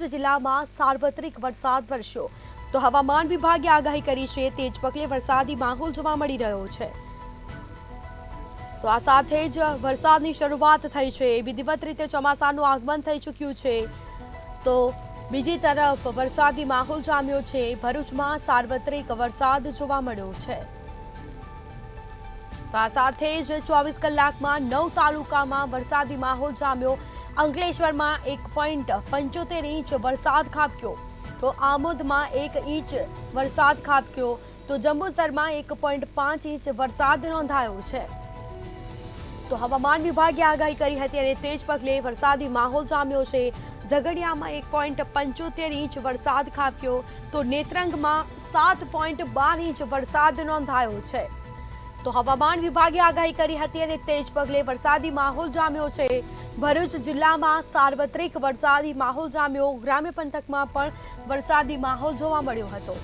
ભરૂચ જિલ્લામાં સાર્વત્રિક વરસાદ વરસ્યો તો હવામાન વિભાગે આગાહી કરી છે તેજ પગલે વરસાદી માહોલ જોવા મળી રહ્યો છે। તો આ સાથે જ વરસાદની શરૂઆત થઈ છે, વિધિવત રીતે ચોમાસાનું આગમન થઈ ચૂક્યું છે। તો બીજી તરફ વરસાદી માહોલ જામ્યો છે, ભરૂચમાં સાર્વત્રિક વરસાદ જોવા મળ્યો છે। તો આ સાથે જ 24 કલાકમાં 9 તાલુકામાં વરસાદી માહોલ જામ્યો। અંકલેશ્વરમાં 1.75 ઇંચ વરસાદ ખાબક્યો, તો આમોદમાં 1 ઇંચ વરસાદ ખાબક્યો, તો જંબુસરમાં 1.5 ઇંચ વરસાદ નોંધાયો છે। તો હવામાન વિભાગે આગાહી કરી હતી અને તેજ પગલે વરસાદી માહોલ જામ્યો છે। ઝઘડિયામાં 1.75 ઇંચ વરસાદ ખાબક્યો, તો નેત્રંગમાં 7.12 ઇંચ વરસાદ નોંધાયો છે। તો હવામાન વિભાગે આગાહી કરી હતી અને તેજ પગલે વરસાદી માહોલ જામ્યો છે। ભરૂચ જિલ્લામાં સાર્વત્રિક વરસાદી માહોલ જામ્યો, ગ્રામ્ય પંથકમાં પણ વરસાદી માહોલ જોવા મળ્યો હતો।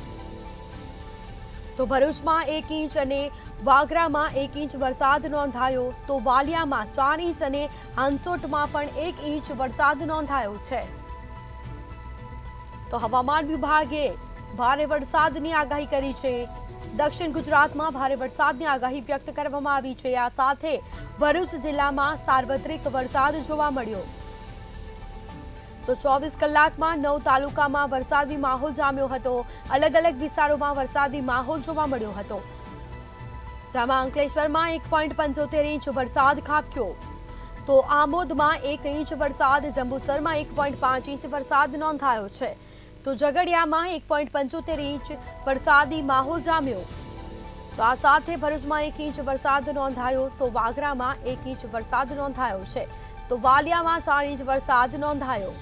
તો ભરૂચમાં 1 ઇંચ અને વાગરામાં 1 ઇંચ વરસાદ નોંધાયો, તો વાલિયામાં 4 ઇંચ અને હાંસોટમાં પણ 1 ઇંચ વરસાદ નોંધાયો છે। તો હવામાન વિભાગે ભારે વરસાદની આગાહી કરી છે। દક્ષિણ ગુજરાતમાં ભારે વરસાદની આગાહી વ્યક્ત કરવામાં આવી છે। આ સાથે ભરૂચ જિલ્લામાં સાર્વત્રિક વરસાદ જોવા મળ્યો। તો 24 કલાકમાં 9 તાલુકામાં વરસાદી માહોલ જામ્યો હતો। અલગ અલગ વિસ્તારોમાં વરસાદી માહોલ જોવા મળ્યો હતો, જેમાં અંકલેશ્વરમાં 1.75 ઇંચ વરસાદ ખાબક્યો, તો આમોદમાં 1 ઇંચ વરસાદ, જંબુસરમાં 1.5 ઇંચ વરસાદ નોંધાયો છે, તો ઝઘડિયામાં 1.75 ઇંચ વરસાદી માહોલ જામ્યો। તો આ સાથે ભરૂચમાં 1 ઇંચ વરસાદ નોંધાયો, તો વાગરામાં 1 ઇંચ વરસાદ નોંધાયો છે, તો વાલિયામાં 4 ઇંચ વરસાદ નોંધાયો।